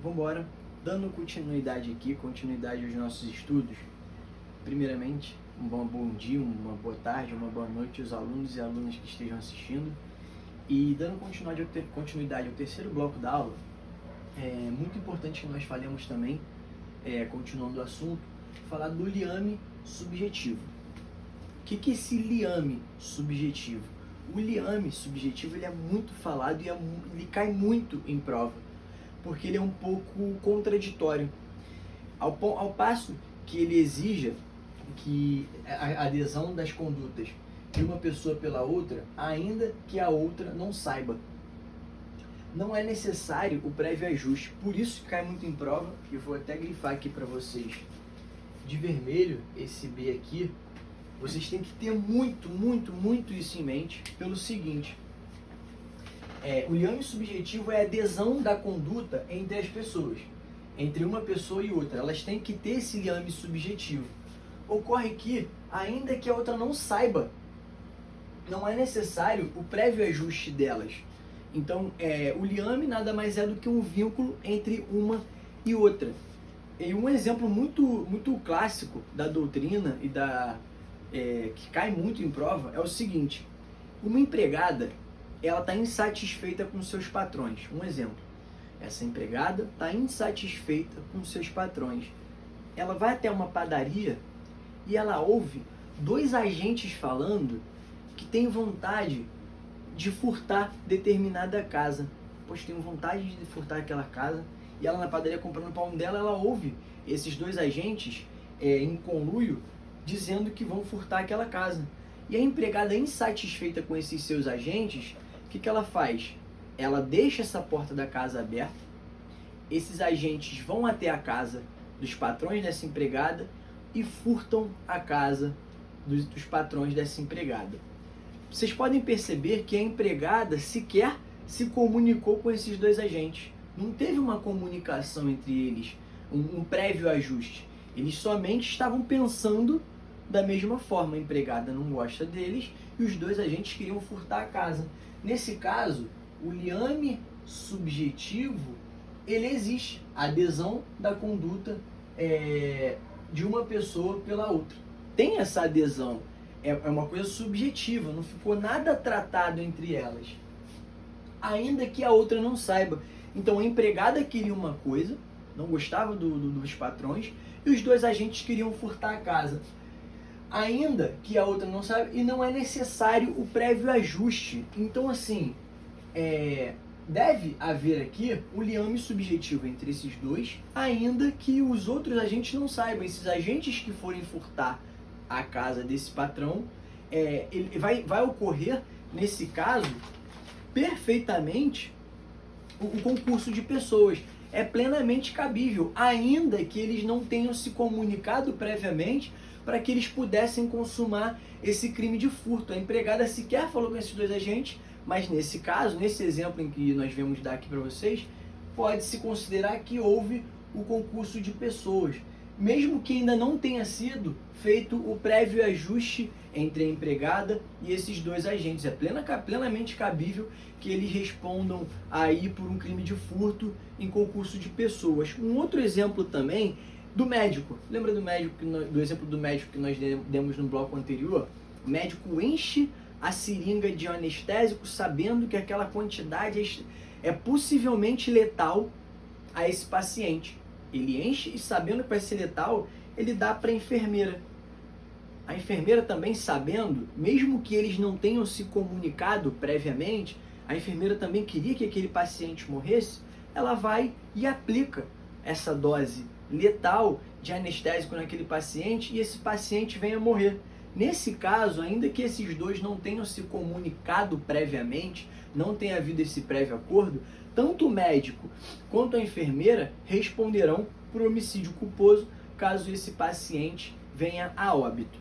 Vamos embora, dando continuidade aos nossos estudos. Primeiramente, um bom dia, uma boa tarde, uma boa noite aos alunos e alunas que estejam assistindo. E dando continuidade ao terceiro bloco da aula, é muito importante que nós falemos também, continuando o assunto, falar do liame subjetivo. O que é esse liame subjetivo? O liame subjetivo ele é muito falado e ele cai muito em prova, porque ele é um pouco contraditório, ao passo que ele exija que a adesão das condutas de uma pessoa pela outra, ainda que a outra não saiba. Não é necessário o prévio ajuste, por isso cai muito em prova. Eu vou até grifar aqui para vocês de vermelho esse B aqui. Vocês têm que ter muito isso em mente, pelo seguinte: o liame subjetivo é a adesão da conduta entre as pessoas, entre uma pessoa e outra. Elas têm que ter esse liame subjetivo. Ocorre que, ainda que a outra não saiba, não é necessário o prévio ajuste delas. Então, o liame nada mais é do que um vínculo entre uma e outra. E um exemplo muito clássico da doutrina e que cai muito em prova é o seguinte: uma empregada, ela está insatisfeita com seus patrões. Um exemplo: essa empregada está insatisfeita com seus patrões. Ela vai até uma padaria e ela ouve dois agentes falando que tem vontade de furtar determinada casa. Pois tem vontade de furtar aquela casa. E ela na padaria comprando o pão dela, ela ouve esses dois agentes em conluio dizendo que vão furtar aquela casa. E a empregada insatisfeita com esses seus agentes, o que ela faz? Ela deixa essa porta da casa aberta, esses agentes vão até a casa dos patrões dessa empregada e furtam a casa dos patrões dessa empregada. Vocês podem perceber que a empregada sequer se comunicou com esses dois agentes. Não teve uma comunicação entre eles, um prévio ajuste. Eles somente estavam pensando da mesma forma. A empregada não gosta deles e os dois agentes queriam furtar a casa. Nesse caso, o liame subjetivo, ele existe. A adesão da conduta de uma pessoa pela outra. Tem essa adesão. É uma coisa subjetiva, não ficou nada tratado entre elas. Ainda que a outra não saiba. Então a empregada queria uma coisa, não gostava dos patrões, e os dois agentes queriam furtar a casa. Ainda que a outra não saiba, e não é necessário o prévio ajuste. Então assim, deve haver aqui um liame subjetivo entre esses dois, ainda que os outros agentes não saibam. Esses agentes que forem furtar a casa desse patrão, vai ocorrer, nesse caso, perfeitamente o concurso de pessoas. É plenamente cabível, ainda que eles não tenham se comunicado previamente para que eles pudessem consumar esse crime de furto. A empregada sequer falou com esses dois agentes, mas nesse caso, nesse exemplo em que nós vamos dar aqui para vocês, pode-se considerar que houve o concurso de pessoas, mesmo que ainda não tenha sido feito o prévio ajuste entre a empregada e esses dois agentes. É plenamente cabível que eles respondam aí por um crime de furto em concurso de pessoas. Um outro exemplo também do médico. Lembra do exemplo do médico que nós demos no bloco anterior? O médico enche a seringa de anestésico sabendo que aquela quantidade é possivelmente letal a esse paciente. Ele enche e, sabendo que vai ser letal, ele dá para a enfermeira. A enfermeira também, sabendo, mesmo que eles não tenham se comunicado previamente, a enfermeira também queria que aquele paciente morresse, ela vai e aplica essa dose letal de anestésico naquele paciente e esse paciente vem a morrer. Nesse caso, ainda que esses dois não tenham se comunicado previamente, não tenha havido esse prévio acordo, tanto o médico quanto a enfermeira responderão por homicídio culposo caso esse paciente venha a óbito.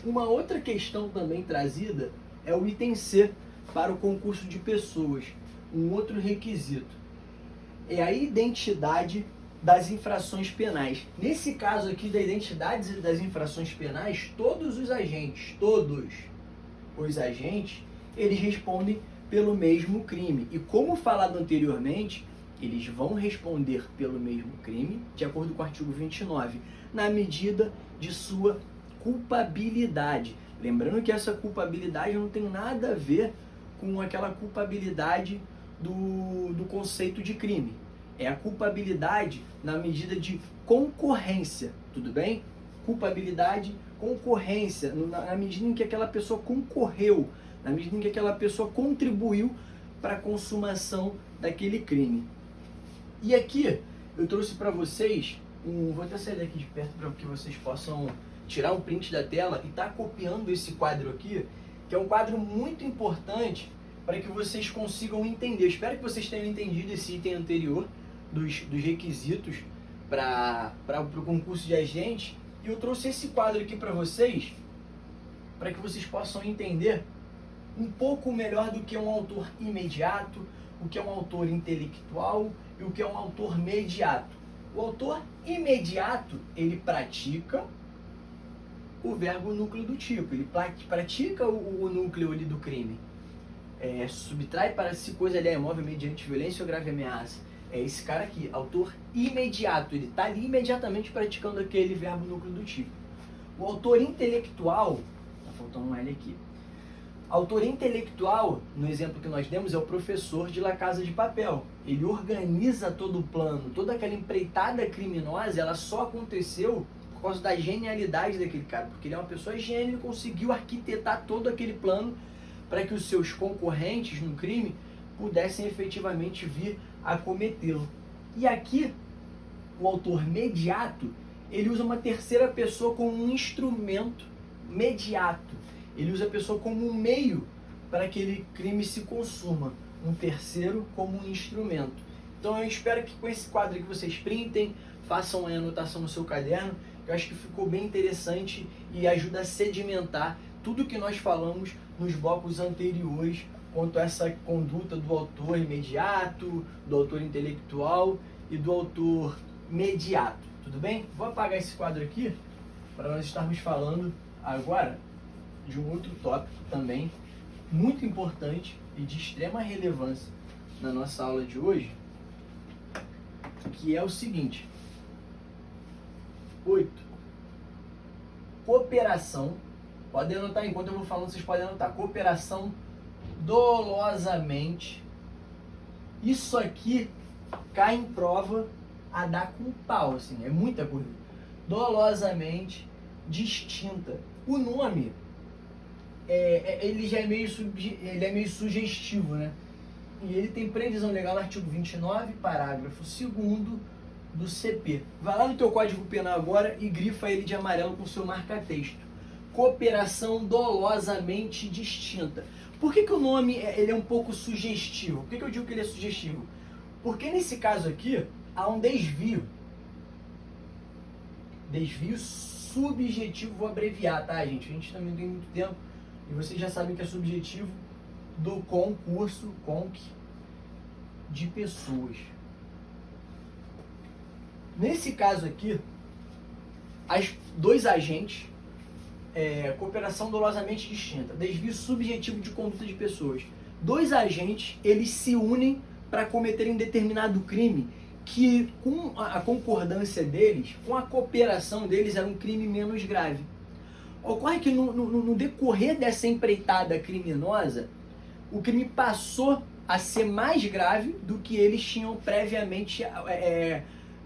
Uma outra questão também trazida é o item C para o concurso de pessoas. Um outro requisito é a identidade das infrações penais. Nesse caso aqui da identidade das infrações penais, todos os agentes, eles respondem pelo mesmo crime. E como falado anteriormente, eles vão responder pelo mesmo crime, de acordo com o artigo 29, na medida de sua culpabilidade. Lembrando que essa culpabilidade não tem nada a ver com aquela culpabilidade do conceito de crime. É a culpabilidade na medida de concorrência, tudo bem? Culpabilidade, concorrência, na medida em que aquela pessoa concorreu, na medida em que aquela pessoa contribuiu para a consumação daquele crime. E aqui eu trouxe para vocês, vou até sair daqui de perto para que vocês possam tirar um print da tela e estar copiando esse quadro aqui, que é um quadro muito importante para que vocês consigam entender. Eu espero que vocês tenham entendido esse item anterior dos requisitos para o concurso de agente. E eu trouxe esse quadro aqui para vocês, para que vocês possam entender um pouco melhor do que é um autor imediato, o que é um autor intelectual e o que é um autor mediato. O autor imediato, ele pratica o verbo núcleo do tipo, ele pratica o núcleo ali do crime. Subtrai para si coisa alheia imóvel mediante violência ou grave ameaça. É esse cara aqui, autor imediato, ele está ali imediatamente praticando aquele verbo núcleo do tipo. O autor intelectual, tá faltando um L aqui. Autor intelectual, no exemplo que nós demos, é o professor de La Casa de Papel. Ele organiza todo o plano, toda aquela empreitada criminosa, ela só aconteceu por causa da genialidade daquele cara, porque ele é uma pessoa gênia, ele conseguiu arquitetar todo aquele plano para que os seus concorrentes no crime pudessem efetivamente vir a cometê-lo. E aqui, o autor mediato, ele usa uma terceira pessoa como um instrumento mediato. Ele usa a pessoa como um meio para que aquele crime se consuma. Um terceiro como um instrumento. Então eu espero que com esse quadro aqui vocês printem, façam a anotação no seu caderno. Eu acho que ficou bem interessante e ajuda a sedimentar tudo que nós falamos nos blocos anteriores quanto a essa conduta do autor imediato, do autor intelectual e do autor mediato. Tudo bem? Vou apagar esse quadro aqui para nós estarmos falando agora de um outro tópico também muito importante e de extrema relevância na nossa aula de hoje, que é o seguinte: 8. Cooperação. Podem anotar enquanto eu vou falando, vocês podem anotar. Cooperação dolosamente. Isso aqui cai em prova a dar com pau, assim, é muita coisa. Dolosamente distinta. O nome ele já é meio sugestivo, né? E ele tem previsão legal no artigo 29, parágrafo 2º do CP. Vai lá no teu código penal agora e grifa ele de amarelo com seu marca-texto. Cooperação dolosamente distinta. Por que o nome ele é um pouco sugestivo? Por que eu digo que ele é sugestivo? Porque nesse caso aqui há um desvio. Desvio subjetivo, vou abreviar, tá, gente? A gente também tem muito tempo e vocês já sabem que é subjetivo do concurso de pessoas. Nesse caso aqui, dois agentes, cooperação dolosamente distinta, desvio subjetivo de conduta de pessoas. Dois agentes, eles se unem para cometerem um determinado crime que, com a concordância deles, com a cooperação deles, era um crime menos grave. Ocorre que no decorrer dessa empreitada criminosa, o crime passou a ser mais grave do que eles tinham previamente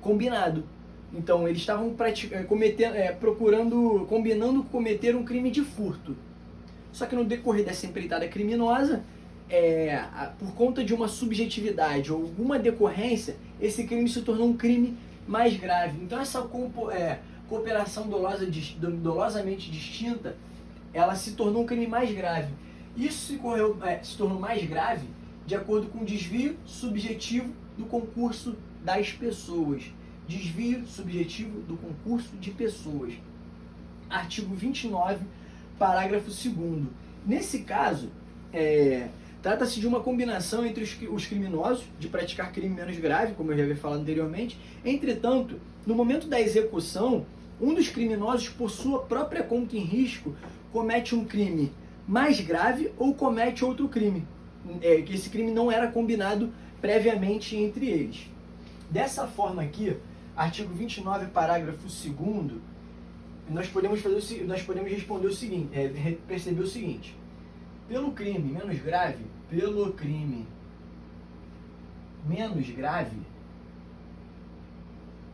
combinado. Então, eles estavam combinando cometer um crime de furto. Só que no decorrer dessa empreitada criminosa, por conta de uma subjetividade ou alguma decorrência, esse crime se tornou um crime mais grave. Então, essa cooperação dolosamente distinta, ela se tornou um crime mais grave. Isso se tornou mais grave de acordo com o desvio subjetivo do concurso das pessoas. Desvio subjetivo do concurso de pessoas. Artigo 29, parágrafo 2º. Nesse caso, trata-se de uma combinação entre os criminosos de praticar crime menos grave, como eu já havia falado anteriormente. Entretanto, no momento da execução, um dos criminosos, por sua própria conta em risco, comete um crime mais grave ou comete outro crime. Que esse crime não era combinado previamente entre eles. Dessa forma aqui, artigo 29, parágrafo 2º, nós podemos responder o seguinte, perceber o seguinte: pelo crime menos grave,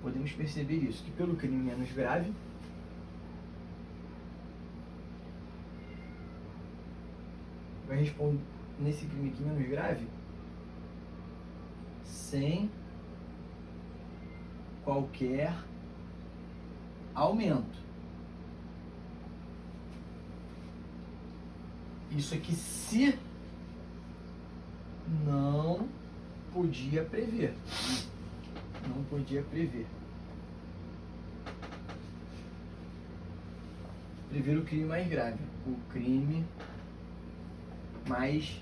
podemos perceber isso, que pelo crime menos grave, vai responder nesse crime aqui menos grave, sem qualquer aumento. Isso aqui se não podia prever. Não podia prever. Prever o crime mais grave. O crime mais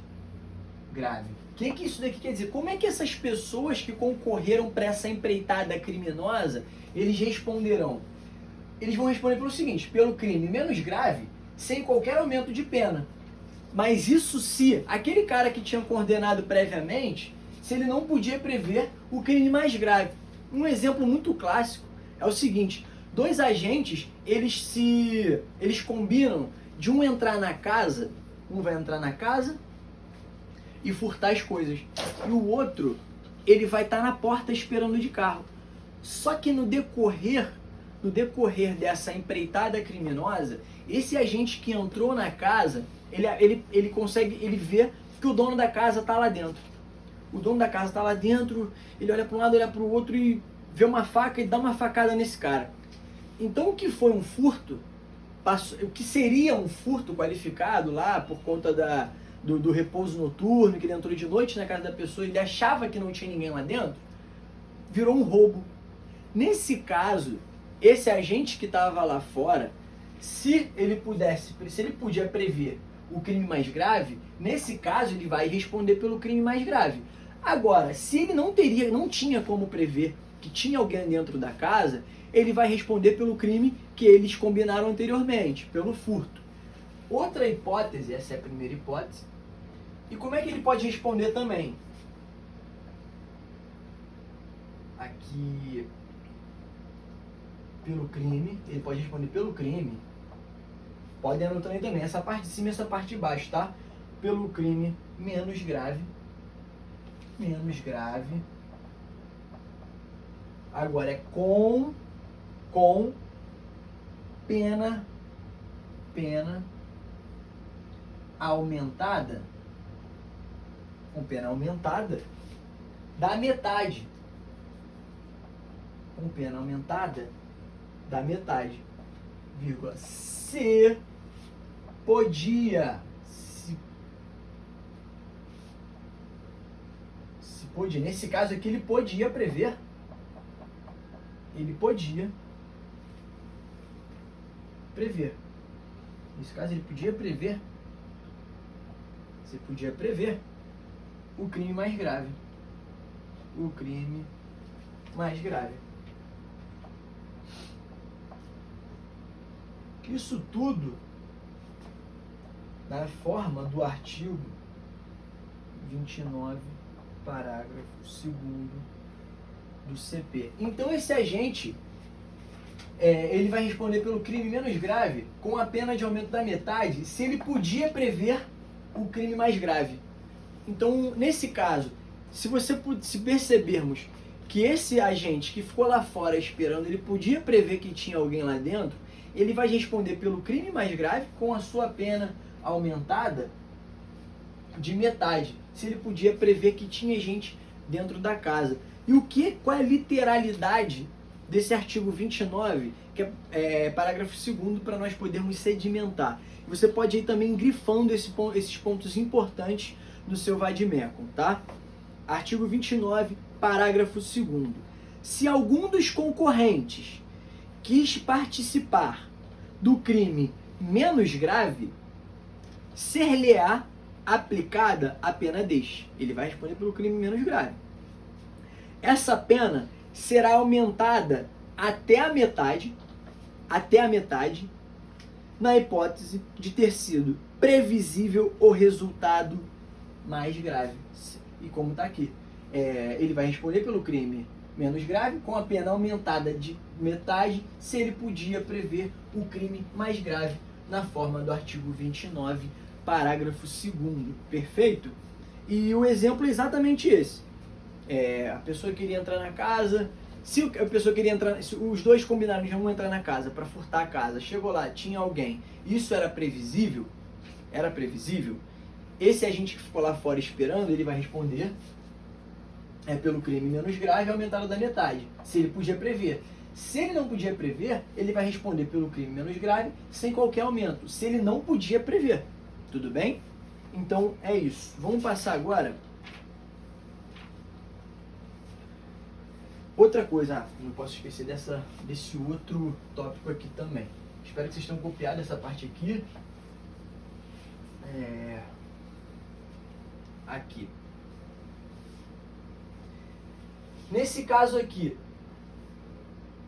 grave. O que isso daqui quer dizer? Como é que essas pessoas que concorreram para essa empreitada criminosa, eles responderão? Eles vão responder pelo seguinte: pelo crime menos grave, sem qualquer aumento de pena. Mas isso se aquele cara que tinha coordenado previamente, se ele não podia prever o crime mais grave. Um exemplo muito clássico é o seguinte: dois agentes, eles combinam de um entrar na casa, um vai entrar na casa e furtar as coisas, e o outro, ele vai estar na porta esperando de carro. Só que no decorrer dessa empreitada criminosa, esse agente que entrou na casa, ele vê que o dono da casa está lá dentro. O dono da casa está lá dentro, ele olha para um lado, olha para o outro e vê uma faca e dá uma facada nesse cara. Então o que foi um furto, o que seria um furto qualificado lá por conta do repouso noturno, que ele entrou de noite na casa da pessoa e ele achava que não tinha ninguém lá dentro, virou um roubo. Nesse caso, esse agente que estava lá fora, se ele podia prever o crime mais grave, nesse caso ele vai responder pelo crime mais grave. Agora, se ele não tinha como prever que tinha alguém dentro da casa, ele vai responder pelo crime que eles combinaram anteriormente, pelo furto. Outra hipótese, essa é a primeira hipótese. E como é que ele pode responder também? Aqui, pelo crime, ele pode responder pelo crime. Pode anotar aí também, essa parte de cima e essa parte de baixo, tá? Pelo crime menos grave. Menos grave. Agora é com pena aumentada. Com pena aumentada da metade. Com pena aumentada da metade. Vírgula. Se podia. Se podia. Nesse caso aqui ele podia prever. Ele podia prever. Nesse caso ele podia prever. Você podia prever o crime mais grave. O crime mais grave. Isso tudo na forma do artigo 29, parágrafo 2º do CP. Então esse agente, ele vai responder pelo crime menos grave com a pena de aumento da metade, se ele podia prever o crime mais grave. Então, nesse caso, se percebermos que esse agente que ficou lá fora esperando, ele podia prever que tinha alguém lá dentro, ele vai responder pelo crime mais grave com a sua pena aumentada de metade, se ele podia prever que tinha gente dentro da casa. E qual é a literalidade desse artigo 29, que é parágrafo 2º, para nós podermos sedimentar? Você pode ir também grifando esses pontos importantes no seu vademecum, tá? Artigo 29, parágrafo 2º. Se algum dos concorrentes quis participar do crime menos grave, ser-lhe-á aplicada a pena deste. Ele vai responder pelo crime menos grave. Essa pena será aumentada até a metade, na hipótese de ter sido previsível o resultado mais grave. E como está aqui, ele vai responder pelo crime menos grave, com a pena aumentada de metade, se ele podia prever o crime mais grave na forma do artigo 29, parágrafo 2º. Perfeito? E o exemplo é exatamente esse. A pessoa queria entrar na casa, se a pessoa queria entrar, se os dois combinaram de um entrar na casa para furtar a casa, chegou lá, tinha alguém, isso era previsível? Era previsível? Esse agente que ficou lá fora esperando, ele vai responder pelo crime menos grave aumentado da metade, se ele podia prever. Se ele não podia prever, ele vai responder pelo crime menos grave sem qualquer aumento, se ele não podia prever. Tudo bem? Então é isso. Vamos passar agora. Outra coisa, não posso esquecer desse outro tópico aqui também. Espero que vocês tenham copiado essa parte aqui. Aqui. Nesse caso aqui,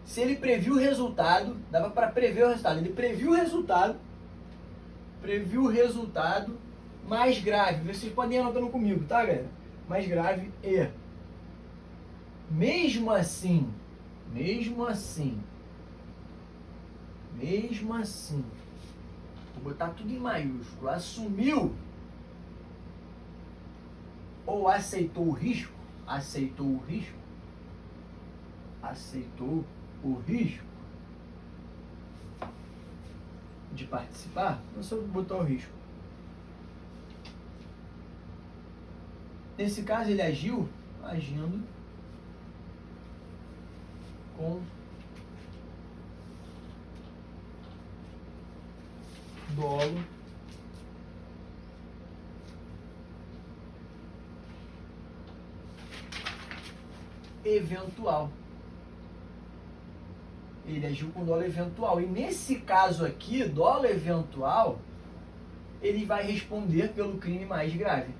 se ele previu o resultado, dava para prever o resultado. Ele previu o resultado mais grave. Vocês podem ir anotando comigo, tá, galera? Mais grave e mesmo assim, vou botar tudo em maiúsculo, assumiu ou aceitou o risco de participar, não só botar o risco. Nesse caso ele agindo com dolo eventual. Ele agiu com dolo eventual. E nesse caso aqui, dolo eventual, ele vai responder pelo crime mais grave.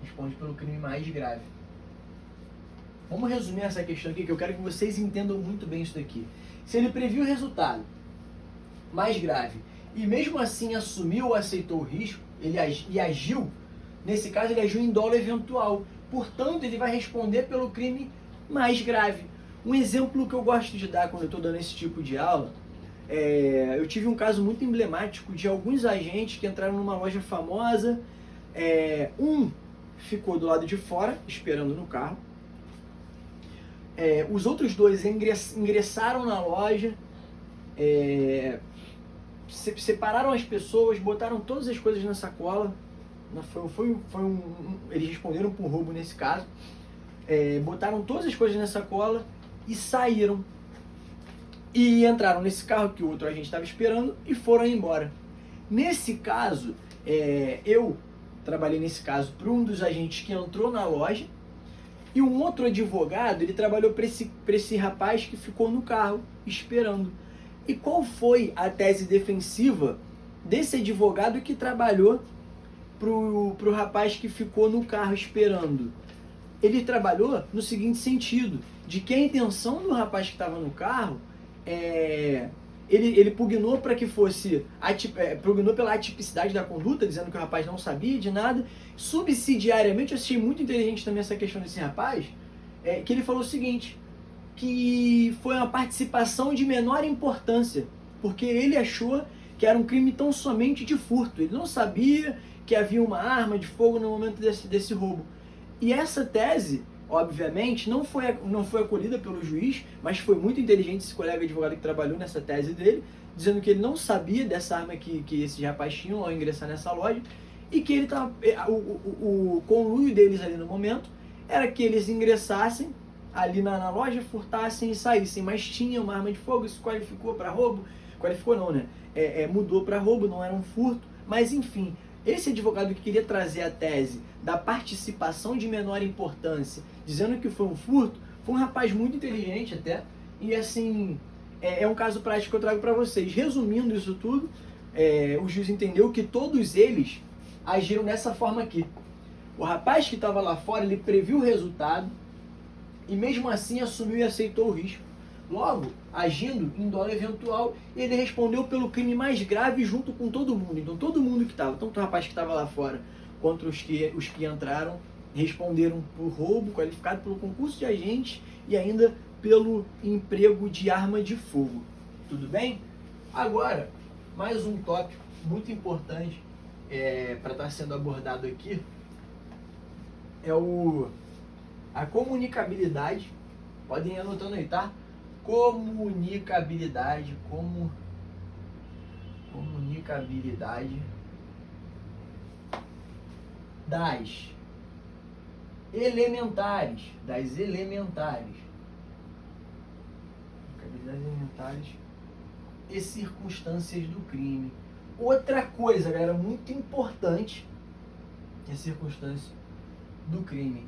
Responde pelo crime mais grave. Vamos resumir essa questão aqui, que eu quero que vocês entendam muito bem isso daqui. Se ele previu o resultado mais grave e mesmo assim assumiu ou aceitou o risco, ele agiu, nesse caso ele agiu em dolo eventual. Portanto, ele vai responder pelo crime mais grave. Um exemplo que eu gosto de dar quando eu estou dando esse tipo de aula, eu tive um caso muito emblemático de alguns agentes que entraram numa loja famosa. Um ficou do lado de fora, esperando no carro. Os outros dois ingressaram na loja, separaram as pessoas, botaram todas as coisas na sacola. Eles responderam por roubo nesse caso. Botaram todas as coisas na sacola e saíram. E entraram nesse carro que o outro agente estava esperando e foram embora. Nesse caso, eu trabalhei nesse caso para um dos agentes que entrou na loja, e um outro advogado, ele trabalhou para esse rapaz que ficou no carro esperando. E qual foi a tese defensiva desse advogado que trabalhou pro rapaz que ficou no carro esperando? Ele trabalhou no seguinte sentido, de que a intenção do rapaz que estava no carro, ele pugnou para que fosse, pugnou pela atipicidade da conduta, dizendo que o rapaz não sabia de nada. Subsidiariamente, eu achei muito inteligente também essa questão desse rapaz, que ele falou o seguinte, que foi uma participação de menor importância, porque ele achou que era um crime tão somente de furto. Ele não sabia que havia uma arma de fogo no momento desse roubo. E essa tese, obviamente, não foi acolhida pelo juiz, mas foi muito inteligente esse colega advogado que trabalhou nessa tese dele, dizendo que ele não sabia dessa arma que esses rapazes tinham ao ingressar nessa loja, e que ele o conluio deles ali no momento era que eles ingressassem ali na loja, furtassem e saíssem, mas tinha uma arma de fogo. Isso qualificou para roubo, qualificou não, né? Mudou para roubo, não era um furto, mas enfim, esse advogado que queria trazer a tese da participação de menor importância, dizendo que foi um furto, foi um rapaz muito inteligente até, e assim, é um caso prático que eu trago para vocês. Resumindo isso tudo, o juiz entendeu que todos eles agiram dessa forma aqui. O rapaz que estava lá fora, ele previu o resultado, e mesmo assim assumiu e aceitou o risco. Logo, agindo em dolo eventual, ele respondeu pelo crime mais grave junto com todo mundo. Então todo mundo que estava, tanto o rapaz que estava lá fora, quanto os que entraram, responderam por roubo qualificado, pelo concurso de agente e ainda pelo emprego de arma de fogo. Tudo bem? Agora, mais um tópico muito importante para estar sendo abordado aqui é a comunicabilidade. Podem ir anotando aí, tá? Comunicabilidade das elementares, e circunstâncias do crime. Outra coisa, galera, muito importante, é circunstância do crime.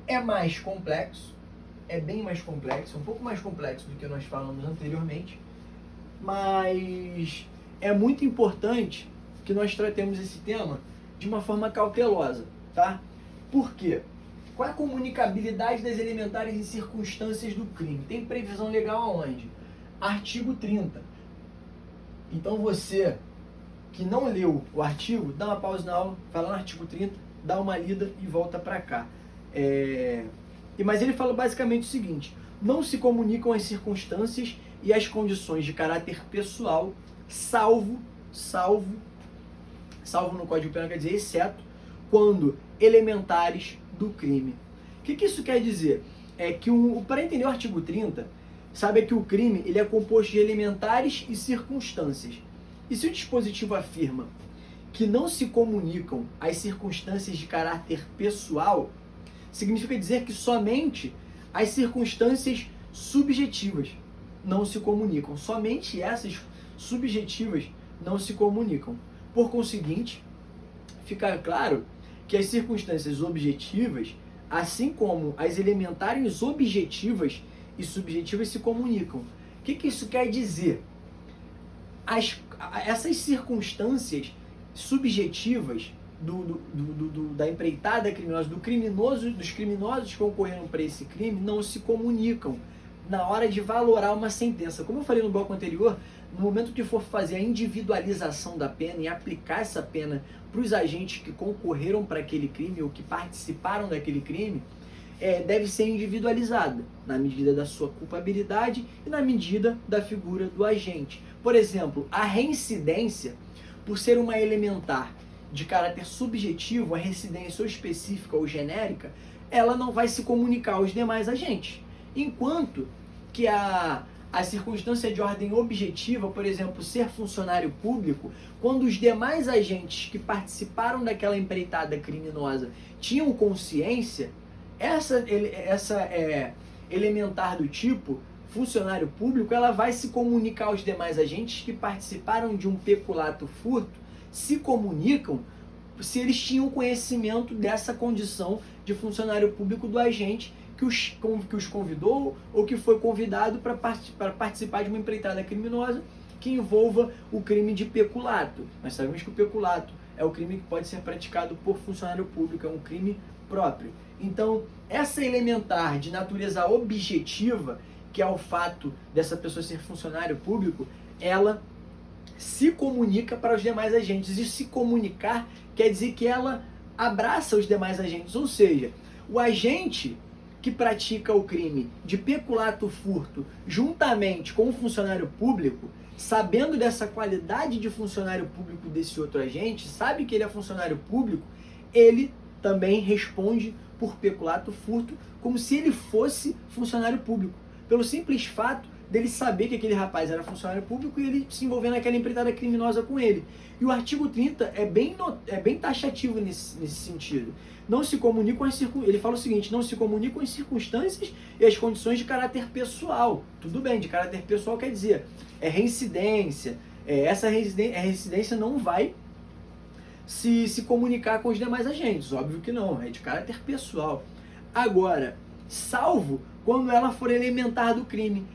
É mais complexo, é bem mais complexo, um pouco mais complexo do que nós falamos anteriormente, mas é muito importante que nós tratemos esse tema de uma forma cautelosa, tá? Por quê? Qual é a comunicabilidade das elementares em circunstâncias do crime? Tem previsão legal aonde? Artigo 30. Então você que não leu o artigo, dá uma pausa na aula, vai lá no artigo 30, dá uma lida e volta para cá. Mas ele fala basicamente o seguinte: não se comunicam as circunstâncias e as condições de caráter pessoal, salvo no Código Penal, quer dizer, exceto quando elementares do crime. O que isso quer dizer? É que, para entender o artigo 30, sabe que o crime ele é composto de elementares e circunstâncias. E se o dispositivo afirma que não se comunicam as circunstâncias de caráter pessoal, significa dizer que somente as circunstâncias subjetivas não se comunicam. Somente essas subjetivas não se comunicam. Por conseguinte, fica claro que as circunstâncias objetivas, assim como as elementares objetivas e subjetivas, se comunicam. O que isso quer dizer? Essas circunstâncias subjetivas da empreitada criminosa, dos criminosos que ocorreram para esse crime, não se comunicam na hora de valorar uma sentença. Como eu falei no bloco anterior, no momento que for fazer a individualização da pena e aplicar essa pena para os agentes que concorreram para aquele crime ou que participaram daquele crime, deve ser individualizada na medida da sua culpabilidade e na medida da figura do agente. Por exemplo, a reincidência, por ser uma elementar de caráter subjetivo, a reincidência ou específica ou genérica, ela não vai se comunicar aos demais agentes. Enquanto que a circunstância de ordem objetiva, por exemplo, ser funcionário público, quando os demais agentes que participaram daquela empreitada criminosa tinham consciência, essa elementar do tipo funcionário público, ela vai se comunicar aos demais agentes que participaram de um peculato furto, se comunicam se eles tinham conhecimento dessa condição de funcionário público do agente que os convidou ou que foi convidado para participar de uma empreitada criminosa que envolva o crime de peculato. Nós sabemos que o peculato é o crime que pode ser praticado por funcionário público, é um crime próprio. Então, essa elementar de natureza objetiva, que é o fato dessa pessoa ser funcionário público, ela se comunica para os demais agentes. E se comunicar quer dizer que ela abraça os demais agentes, ou seja, o agente que pratica o crime de peculato furto juntamente com o funcionário público, sabendo dessa qualidade de funcionário público desse outro agente, sabe que ele é funcionário público, ele também responde por peculato furto como se ele fosse funcionário público, pelo simples fato dele saber que aquele rapaz era funcionário público e ele se envolver naquela empreitada criminosa com ele. E o artigo 30 é bem taxativo nesse sentido. Não se comunicam ele fala o seguinte: não se comunicam as circunstâncias e as condições de caráter pessoal. Tudo bem, de caráter pessoal quer dizer, reincidência. Essa reincidência não vai se comunicar com os demais agentes, óbvio que não, é de caráter pessoal. Agora, salvo quando ela for elementar do crime.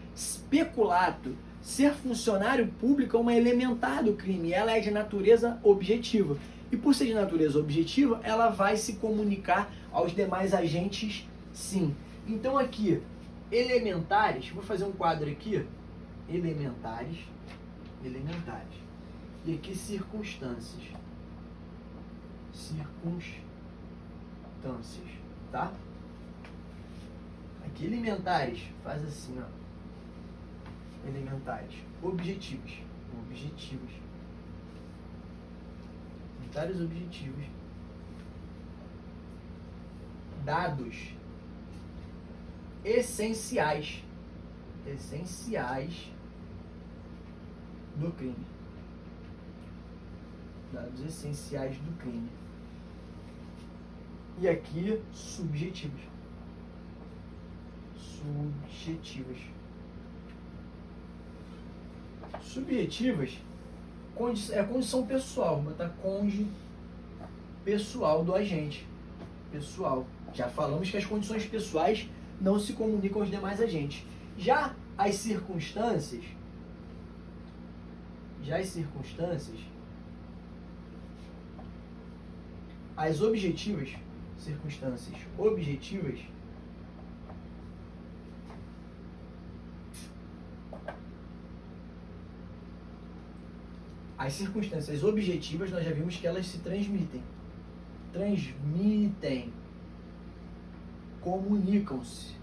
Peculato, ser funcionário público é uma elementar do crime, ela é de natureza objetiva. E por ser de natureza objetiva, ela vai se comunicar aos demais agentes, sim. Então aqui, elementares, vou fazer um quadro aqui, elementares, e aqui circunstâncias. tá? Aqui, elementares, faz assim, ó. Elementares, objetivos. Elementares objetivos. Dados essenciais do crime. Dados essenciais do crime. E aqui, subjetivos. Subjetivas é a condição pessoal, vou botar conde pessoal do agente. Pessoal. Já falamos que as condições pessoais não se comunicam aos demais agentes. Já as circunstâncias, as objetivas, circunstâncias objetivas, as circunstâncias objetivas, nós já vimos que elas se transmitem, comunicam-se,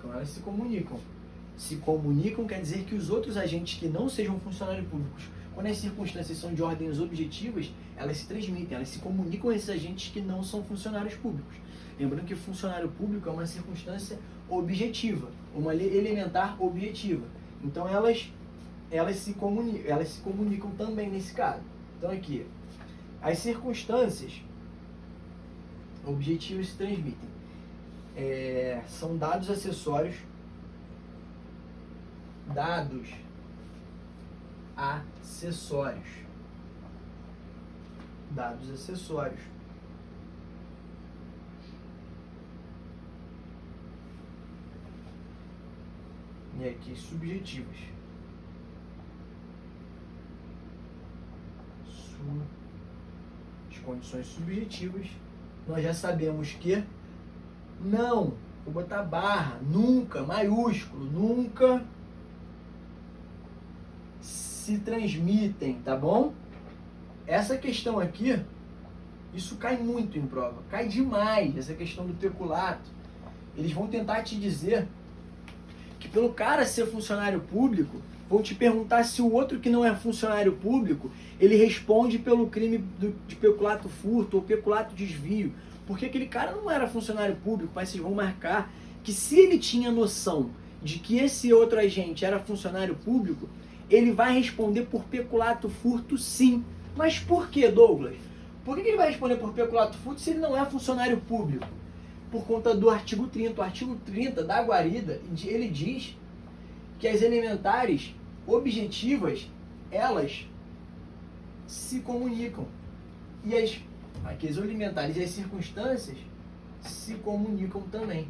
elas se comunicam. Se comunicam quer dizer que os outros agentes que não sejam funcionários públicos, quando as circunstâncias são de ordens objetivas, elas se transmitem, elas se comunicam a esses agentes que não são funcionários públicos. Lembrando que funcionário público é uma circunstância objetiva, uma lei elementar objetiva. Então elas se comunicam também nesse caso. Então aqui, as circunstâncias objetivas se transmitem. São dados acessórios. E aqui, subjetivos. As condições subjetivas, nós já sabemos que não, vou botar barra, nunca, maiúsculo, nunca se transmitem, tá bom? Essa questão aqui, isso cai muito em prova, cai demais, essa questão do peculato. Eles vão tentar te dizer que pelo cara ser funcionário público, vão te perguntar se o outro que não é funcionário público, ele responde pelo crime de peculato furto ou peculato desvio. Porque aquele cara não era funcionário público, mas vocês vão marcar que se ele tinha noção de que esse outro agente era funcionário público, ele vai responder por peculato furto sim. Mas por que, Douglas? Por que ele vai responder por peculato furto se ele não é funcionário público? Por conta do artigo 30. O artigo 30 da guarida, ele diz que as elementares objetivas, elas se comunicam. E as elementares e as circunstâncias se comunicam também.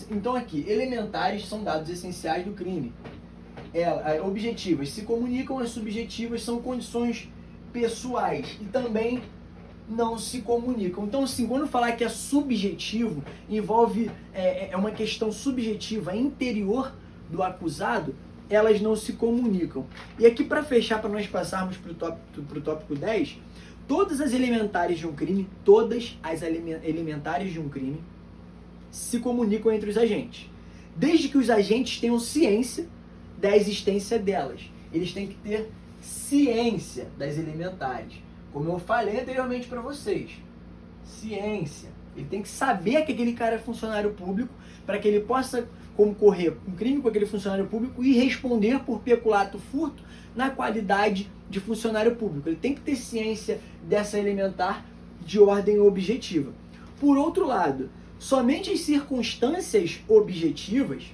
Então aqui, elementares são dados essenciais do crime. Objetivas se comunicam, as subjetivas são condições pessoais e também não se comunicam. Então, assim, quando falar que é subjetivo, envolve uma questão subjetiva interior do acusado, elas não se comunicam. E aqui, para fechar, para nós passarmos para o tópico 10, todas as elementares de um crime, se comunicam entre os agentes. Desde que os agentes tenham ciência da existência delas. Eles têm que ter ciência das elementares. Como eu falei anteriormente para vocês. Ciência. Ele tem que saber que aquele cara é funcionário público para que ele possa concorrer um crime com aquele funcionário público e responder por peculato furto na qualidade de funcionário público. Ele tem que ter ciência dessa elementar de ordem objetiva. Por outro lado, somente as circunstâncias objetivas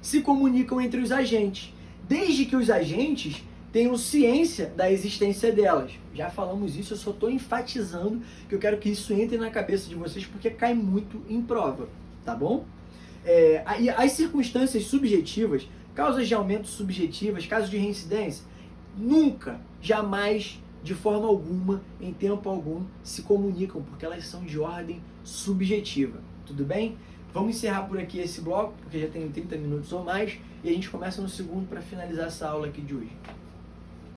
se comunicam entre os agentes, desde que os agentes tenham ciência da existência delas. Já falamos isso, eu só estou enfatizando que eu quero que isso entre na cabeça de vocês porque cai muito em prova, tá bom? E as circunstâncias subjetivas, causas de aumento subjetivas, casos de reincidência, nunca, jamais, de forma alguma, em tempo algum, se comunicam, porque elas são de ordem subjetiva. Tudo bem? Vamos encerrar por aqui esse bloco, porque já tem 30 minutos ou mais, e a gente começa no segundo para finalizar essa aula aqui de hoje.